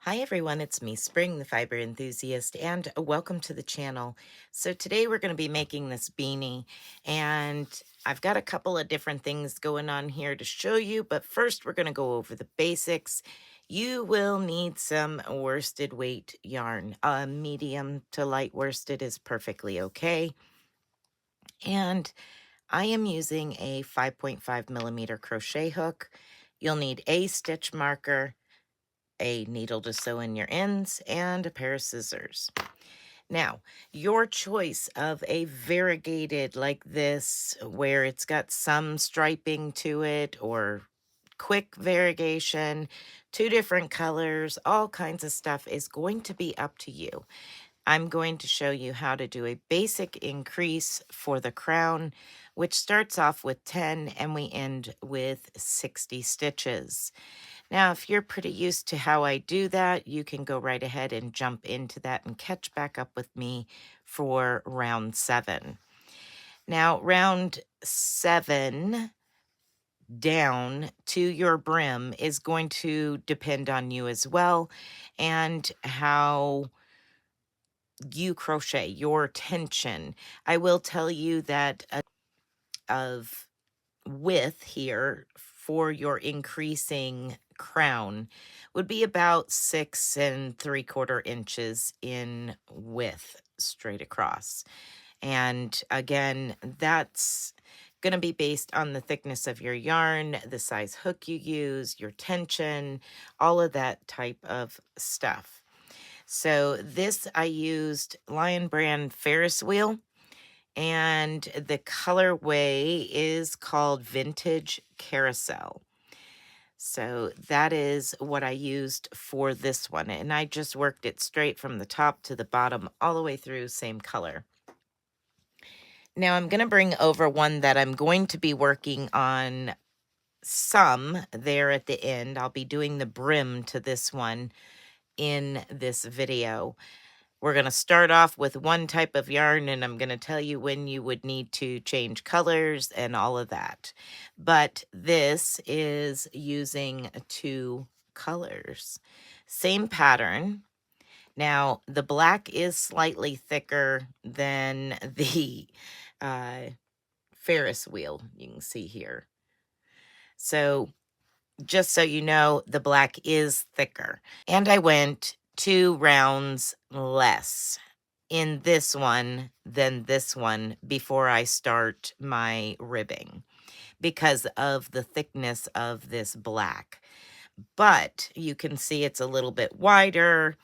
Hi everyone, it's me, Spring, the fiber enthusiast, and welcome to the channel. So today we're going to be making this beanie, and I've got a couple of different things going on here to show you, but first we're going to go over the basics. You will need some worsted weight yarn. Medium to light worsted is perfectly okay. And I am using a 5.5 millimeter crochet hook. You'll need a stitch marker, a needle to sew in your ends, and a pair of scissors. Now, your choice of a variegated like this, where it's got some striping to it, or quick variegation, two different colors, all kinds of stuff is going to be up to you. I'm going to show you how to do a basic increase for the crown, which starts off with 10 and we end with 60 stitches. Now, if you're pretty used to how I do that, you can go right ahead and jump into that and catch back up with me for round 7. Now, round 7 down to your brim is going to depend on you as well, and how you crochet, your tension. I will tell you that of width here for your increasing crown would be about 6 3/4 inches in width straight across. And again, that's going to be based on the thickness of your yarn, the size hook you use, your tension, all of that type of stuff. So this I used Lion Brand Ferris wheel, and the colorway is called Vintage Carousel. So that is what I used for this one, and I just worked it straight from the top to the bottom all the way through, same color. Now I'm going to bring over one that I'm going to be working on some there at the end. I'll be doing the brim to this one in this video. We're going to start off with one type of yarn, and I'm going to tell you when you would need to change colors and all of that. But this is using 2 colors. Same pattern. Now, the black is slightly thicker than the Ferris wheel, you can see here. So just so you know, the black is thicker. And I went 2 rounds less in this one than this one before I start my ribbing because of the thickness of this black. But you can see it's a little bit wider,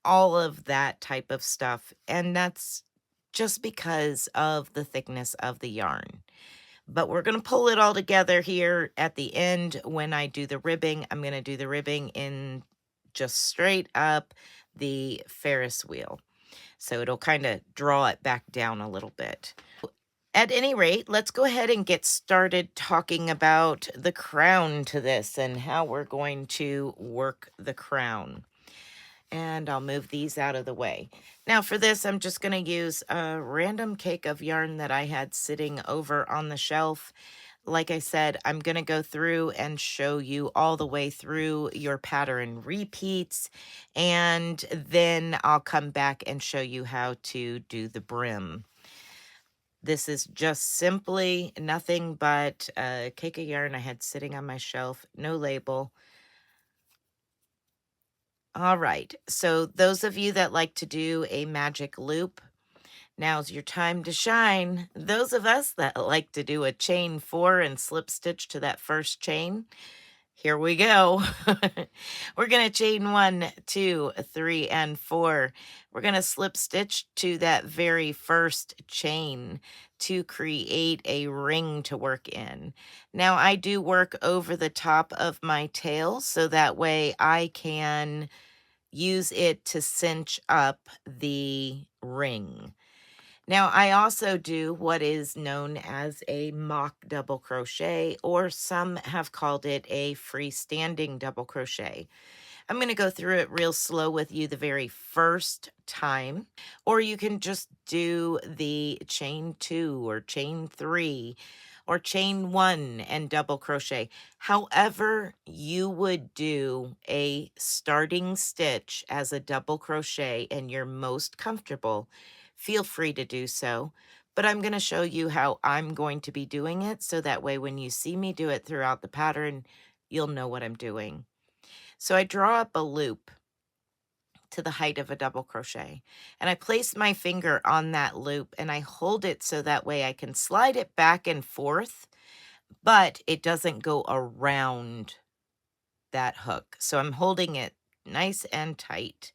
all of that type of stuff. And that's just because of the thickness of the yarn. But we're going to pull it all together here at the end when I do the ribbing. I'm going to do the ribbing in just straight up the Ferris wheel. So it'll kind of draw it back down a little bit. At any rate, let's go ahead and get started talking about the crown to this and how we're going to work the crown. And I'll move these out of the way. Now for this, I'm just going to use a random cake of yarn that I had sitting over on the shelf. Like I said, I'm going to go through and show you all the way through your pattern repeats, and then I'll come back and show you how to do the brim. This is just simply nothing but a cake of yarn I had sitting on my shelf, no label. All right, so those of you that like to do a magic loop, now's your time to shine. Those of us that like to do a chain 4 and slip stitch to that first chain, here we go. We're going to chain 1, 2, 3, and 4. We're going to slip stitch to that very first chain to create a ring to work in. Now I do work over the top of my tail so that way I can use it to cinch up the ring. Now, I also do what is known as a mock double crochet, or some have called it a freestanding double crochet. I'm going to go through it real slow with you the very first time, or you can just do the chain 2 or chain 3, or chain 1 and double crochet. However you would do a starting stitch as a double crochet and you're most comfortable, feel free to do so. But I'm going to show you how I'm going to be doing it, so that way when you see me do it throughout the pattern, you'll know what I'm doing. So I draw up a loop to the height of a double crochet, and I place my finger on that loop and I hold it so that way I can slide it back and forth, but it doesn't go around that hook. So I'm holding it nice and tight.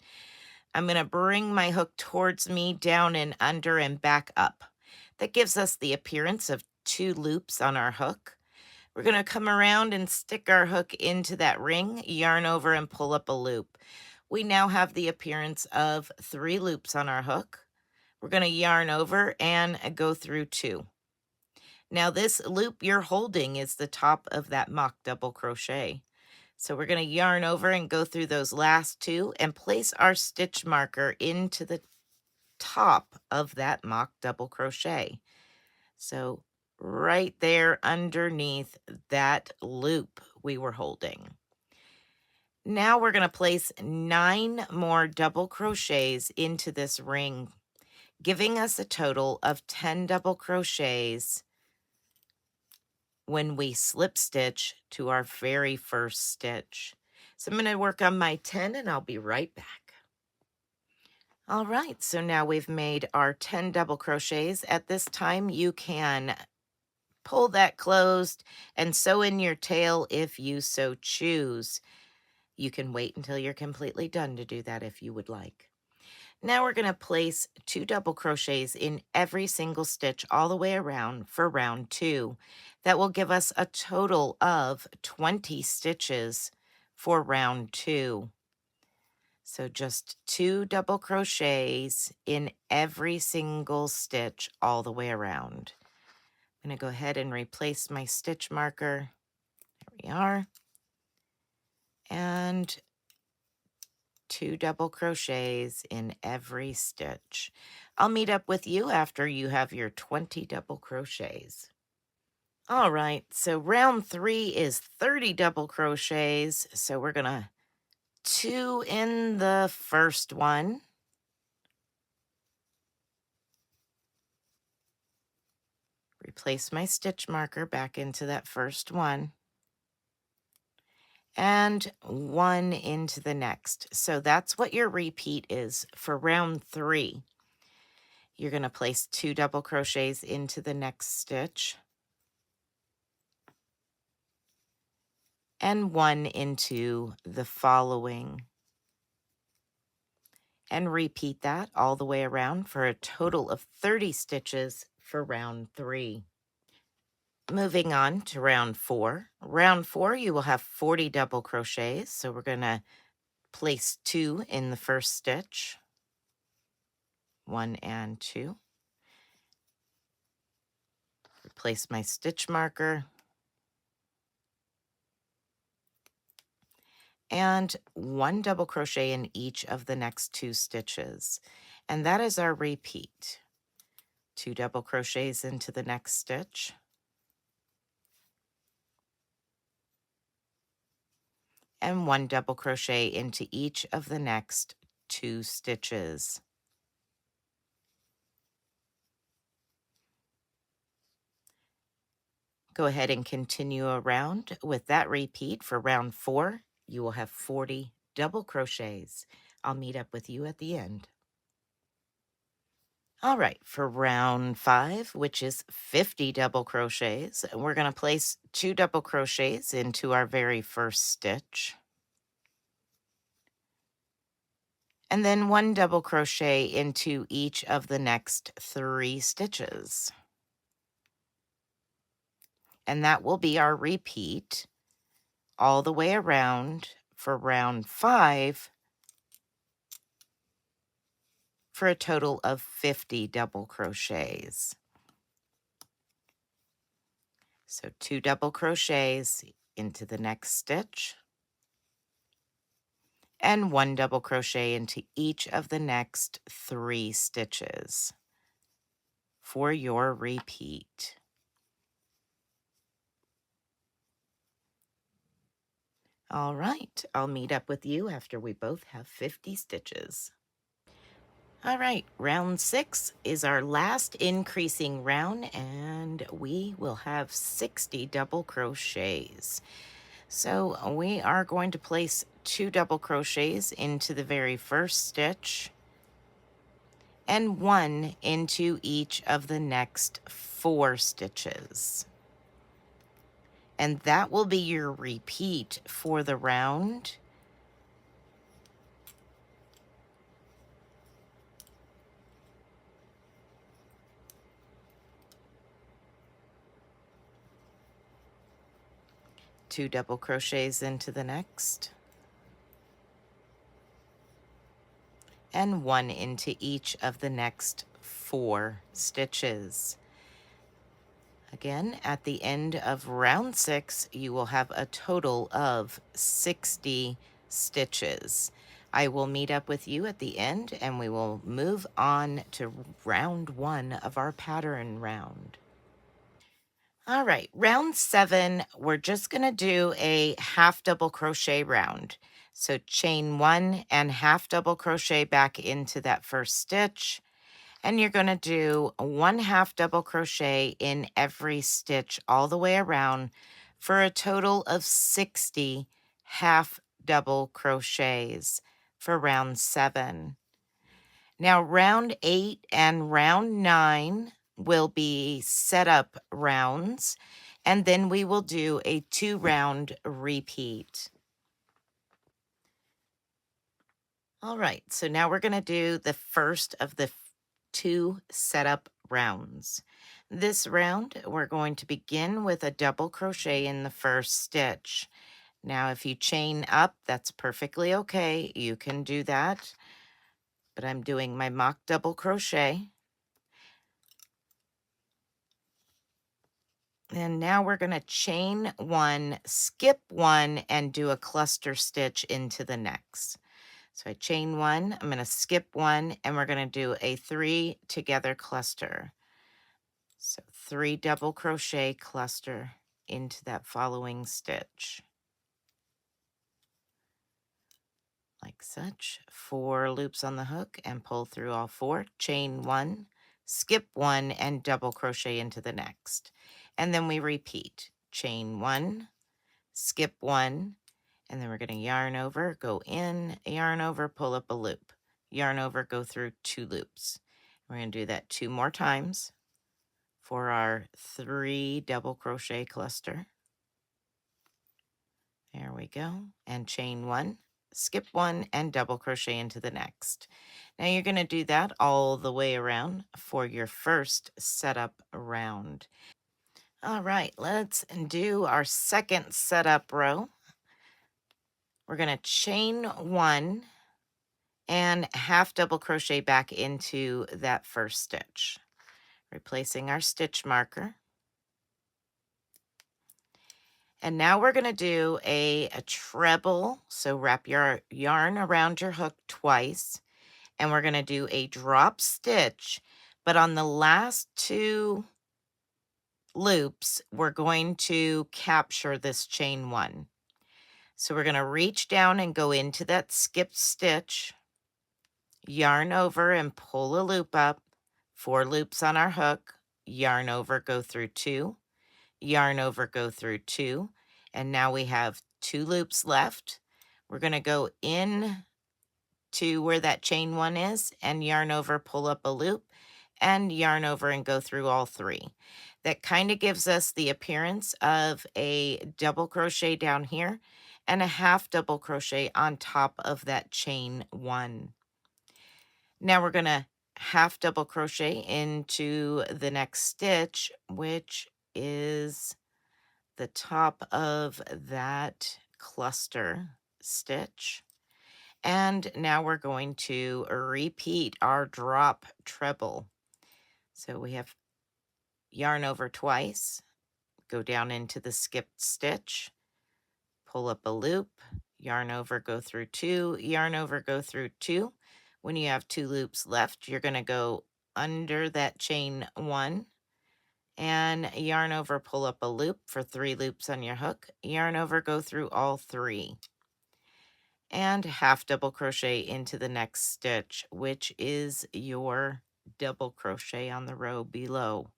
I'm going to bring my hook towards me, down and under and back up. That gives us the appearance of 2 loops on our hook. We're going to come around and stick our hook into that ring, yarn over and pull up a loop. We now have the appearance of 3 loops on our hook. We're going to yarn over and go through 2. Now this loop you're holding is the top of that mock double crochet. So we're going to yarn over and go through those last 2 and place our stitch marker into the top of that mock double crochet. So right there underneath that loop we were holding. Now we're going to place 9 more double crochets into this ring, giving us a total of 10 double crochets when we slip stitch to our very first stitch. So I'm going to work on my 10 and I'll be right back. All right, so now we've made our 10 double crochets. At this time, you can pull that closed and sew in your tail if you so choose. You can wait until you're completely done to do that if you would like. Now we're going to place 2 double crochets in every single stitch all the way around for round 2. That will give us a total of 20 stitches for round 2. So just 2 double crochets in every single stitch all the way around. I'm going to go ahead and replace my stitch marker. There we are. And 2 double crochets in every stitch. I'll meet up with you after you have your 20 double crochets. All right, so round 3 is 30 double crochets. So we're going to 2 in the first one. Replace my stitch marker back into that first one. And 1 into the next. So that's what your repeat is for round 3. You're going to place 2 double crochets into the next stitch and 1 into the following. And repeat that all the way around for a total of 30 stitches for round 3. Moving on to round 4. Round 4, you will have 40 double crochets. So we're going to place 2 in the first stitch. 1 and 2. Replace my stitch marker. And 1 double crochet in each of the next 2 stitches. And that is our repeat. 2 double crochets into the next stitch. And 1 double crochet into each of the next 2 stitches. Go ahead and continue around with that repeat for round 4. You will have 40 double crochets. I'll meet up with you at the end. All right, for round 5, which is 50 double crochets, we're going to place 2 double crochets into our very first stitch. And then 1 double crochet into each of the next 3 stitches. And that will be our repeat all the way around for round 5 for a total of 50 double crochets. So 2 double crochets into the next stitch and 1 double crochet into each of the next 3 stitches for your repeat. All right, I'll meet up with you after we both have 50 stitches. All right, round 6 is our last increasing round, and we will have 60 double crochets. So we are going to place 2 double crochets into the very first stitch and 1 into each of the next 4 stitches. And that will be your repeat for the round. Two double crochets into the next, and 1 into each of the next 4 stitches. Again, at the end of round 6, you will have a total of 60 stitches. I will meet up with you at the end and we will move on to round 1 of our pattern round. All right, round 7, we're just going to do a half double crochet round. So chain 1 and half double crochet back into that first stitch. And you're going to do 1 half double crochet in every stitch all the way around for a total of 60 half double crochets for round 7. Now, round 8 and round 9 will be setup rounds, and then we will do a 2-round repeat. All right, so now we're going to do the first of the 2 setup rounds. This round, we're going to begin with a double crochet in the first stitch. Now, if you chain up, that's perfectly okay. You can do that, but I'm doing my mock double crochet. And now we're going to chain 1, skip 1, and do a cluster stitch into the next. So I chain 1, I'm going to skip 1, and we're going to do a 3 together cluster. So 3 double crochet cluster into that following stitch. Like such. 4 loops on the hook and pull through all 4. Chain 1, skip 1, and double crochet into the next. And then we repeat. Chain 1, skip 1, and then we're going to yarn over, go in, yarn over, pull up a loop. Yarn over, go through 2 loops. We're going to do that 2 more times for our 3 double crochet cluster. There we go. And chain 1, skip 1, and double crochet into the next. Now you're going to do that all the way around for your first setup round. All right, let's do our second setup row. We're going to chain 1 and half double crochet back into that first stitch, replacing our stitch marker. And now we're going to do a treble. So wrap your yarn around your hook twice, and we're going to do a drop stitch. But on the last 2 loops, we're going to capture this chain 1. So we're going to reach down and go into that skipped stitch, yarn over and pull a loop up, 4 loops on our hook, yarn over, go through 2, yarn over, go through 2, and now we have 2 loops left. We're going to go in to where that chain 1 is and yarn over, pull up a loop, and yarn over and go through all 3. That kind of gives us the appearance of a double crochet down here and a half double crochet on top of that chain 1. Now we're going to half double crochet into the next stitch, which is the top of that cluster stitch. And now we're going to repeat our drop treble. So we have yarn over twice, go down into the skipped stitch, pull up a loop, yarn over, go through 2, yarn over, go through 2. When you have 2 loops left, you're going to go under that chain 1 and yarn over, pull up a loop for 3 loops on your hook, yarn over, go through all 3, and half double crochet into the next stitch, which is your double crochet on the row below.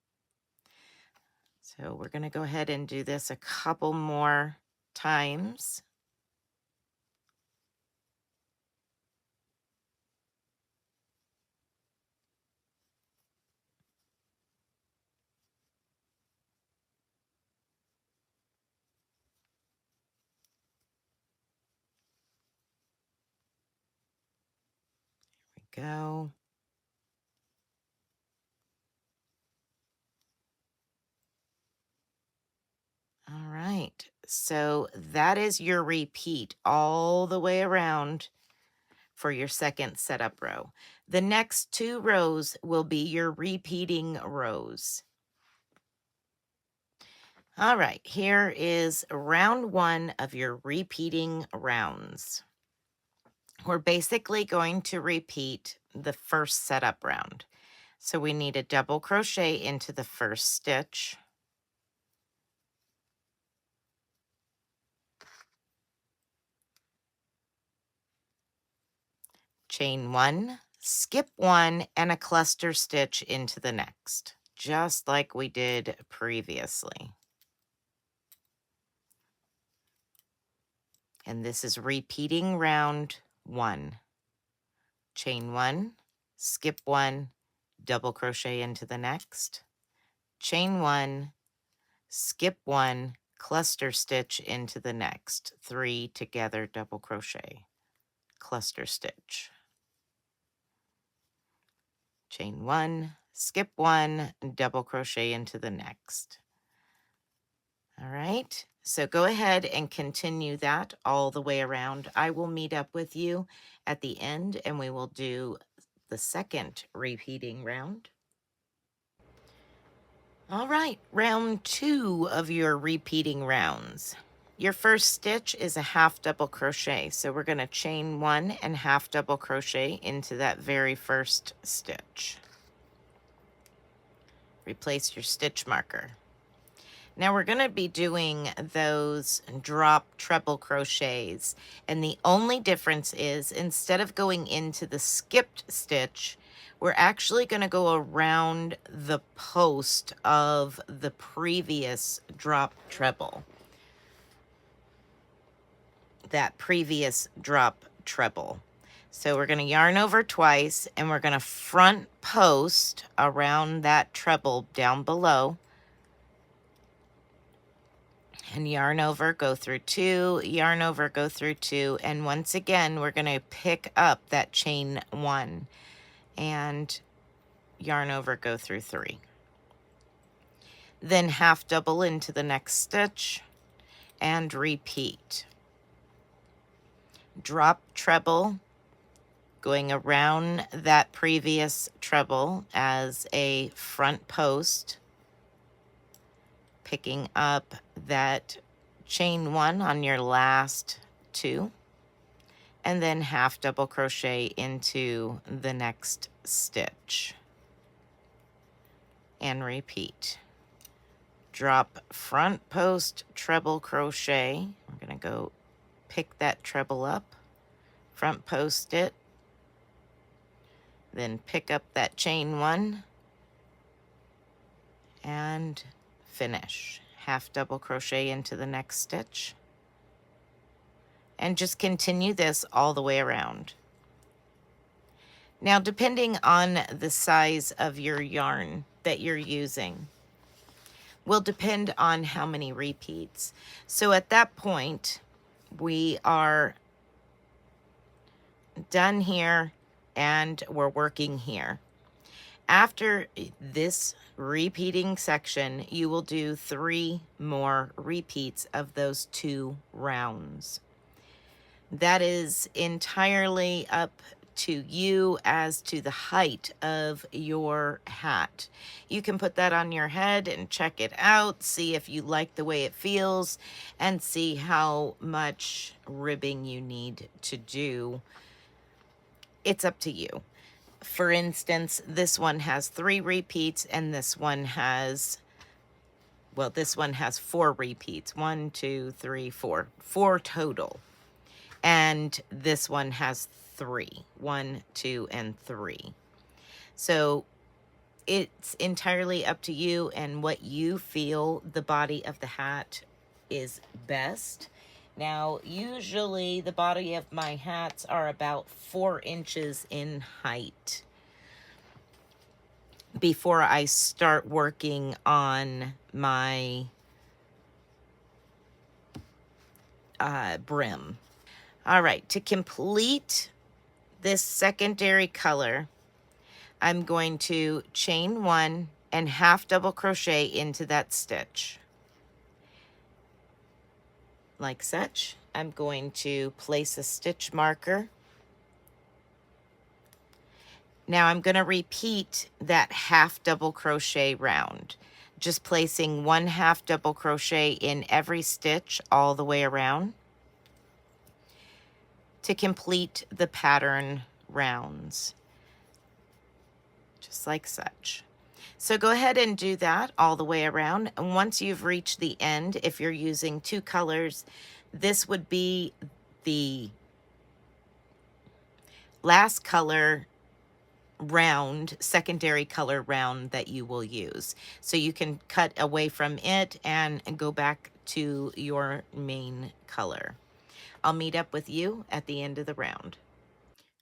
So we're going to go ahead and do this a couple more times. There we go. All right, so that is your repeat all the way around for your second setup row. The next 2 rows will be your repeating rows. All right, here is round 1 of your repeating rounds. We're basically going to repeat the first setup round. So we need a double crochet into the first stitch, chain 1, skip 1, and a cluster stitch into the next, just like we did previously. And this is repeating round 1. Chain 1, skip 1, double crochet into the next, chain 1, skip 1, cluster stitch into the next, 3 together, double crochet, cluster stitch, chain 1, skip 1, double crochet into the next. All right, so go ahead and continue that all the way around. I will meet up with you at the end and we will do the second repeating round. All right, round 2 of your repeating rounds. Your first stitch is a half double crochet, so we're going to chain 1 and half double crochet into that very first stitch. Replace your stitch marker. Now we're going to be doing those drop treble crochets, and the only difference is instead of going into the skipped stitch, we're actually going to go around the post of the previous drop treble. That previous drop treble. So we're going to yarn over twice, and we're going to front post around that treble down below. And yarn over, go through 2, yarn over, go through 2, and once again we're going to pick up that chain 1 and yarn over, go through 3. Then half double into the next stitch and repeat. Drop treble, going around that previous treble as a front post, picking up that chain 1 on your last 2, and then half double crochet into the next stitch and repeat. Drop front post treble crochet. We're going to go pick that treble up, front post it, then pick up that chain 1 and finish. Half double crochet into the next stitch, and just continue this all the way around. Now, depending on the size of your yarn that you're using will depend on how many repeats. So at that point, we are done here and we're working here. After this repeating section, you will do 3 more repeats of those 2 rounds. That is entirely up to you as to the height of your hat. You can put that on your head and check it out, see if you like the way it feels, and see how much ribbing you need to do. It's up to you. For instance, this one has 3 repeats and this one has well, this one has 4 repeats. 1, 2, 3, 4. 4 total. And this one has 3. 1, 2, and 3. So it's entirely up to you and what you feel the body of the hat is best. Now, usually the body of my hats are about 4 inches in height before I start working on my brim. All right, to complete this secondary color, I'm going to chain 1 and half double crochet into that stitch. Like such. I'm going to place a stitch marker. Now I'm going to repeat that half double crochet round, just placing 1 half double crochet in every stitch all the way around to complete the pattern rounds, just like such. So go ahead and do that all the way around. And once you've reached the end, if you're using 2 colors, this would be the last color round, secondary color round that you will use. So you can cut away from it and go back to your main color. I'll meet up with you at the end of the round.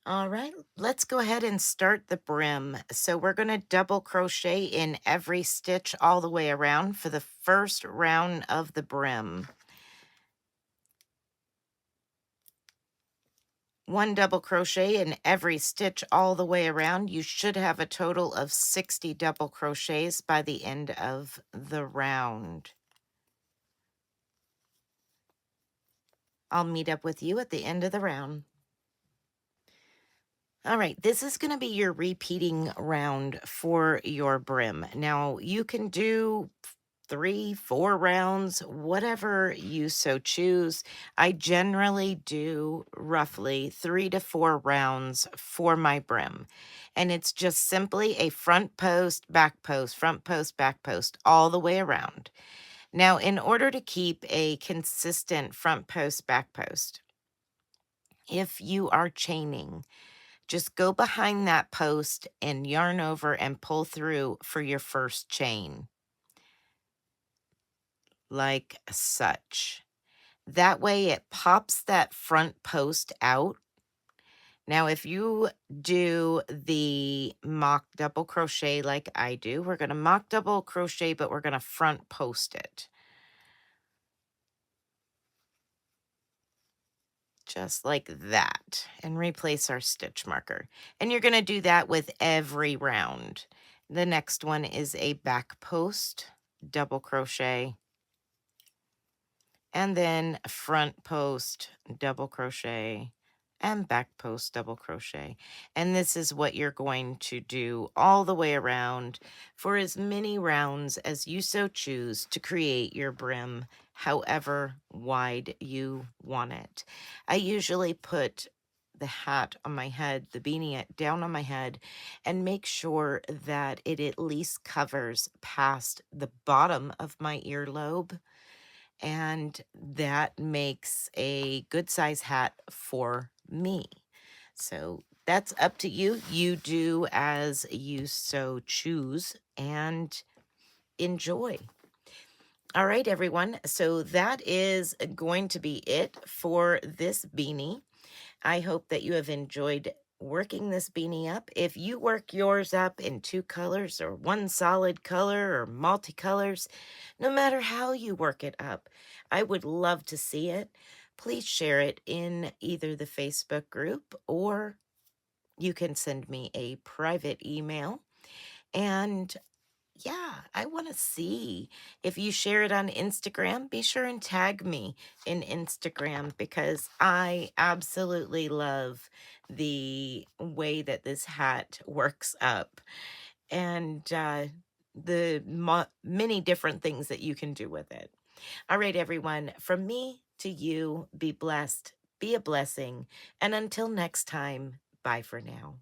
All right, let's go ahead and start the brim. So we're going to double crochet in every stitch all the way around for the first round of the brim. 1 double crochet in every stitch all the way around. You should have a total of 60 double crochets by the end of the round. I'll meet up with you at the end of the round. All right, this is going to be your repeating round for your brim. Now, you can do 3, 4 rounds, whatever you so choose. I generally do roughly 3 to 4 rounds for my brim. And it's just simply a front post, back post, front post, back post, all the way around. Now, in order to keep a consistent front post, back post, if you are chaining, just go behind that post and yarn over and pull through for your first chain, like such. That way it pops that front post out. Now, if you do the mock double crochet like I do, we're going to mock double crochet, but we're going to front post it. Just like that, and replace our stitch marker. And you're going to do that with every round. The next one is a back post, double crochet, and then front post, double crochet, and back post, double crochet. And this is what you're going to do all the way around for as many rounds as you so choose to create your brim however wide you want it. I usually put the hat on my head, the beanie down on my head, and make sure that it at least covers past the bottom of my earlobe. And that makes a good size hat for me. So that's up to you. You do as you so choose and enjoy. All right, everyone. So that is going to be it for this beanie. I hope that you have enjoyed working this beanie up. If you work yours up in 2 colors or 1 solid color or multicolors, no matter how you work it up, I would love to see it. Please share it in either the Facebook group or you can send me a private email. And yeah, I want to see. If you share it on Instagram, be sure and tag me in Instagram because I absolutely love the way that this hat works up and the many different things that you can do with it. All right, everyone, from me to you, be blessed, be a blessing, and until next time, bye for now.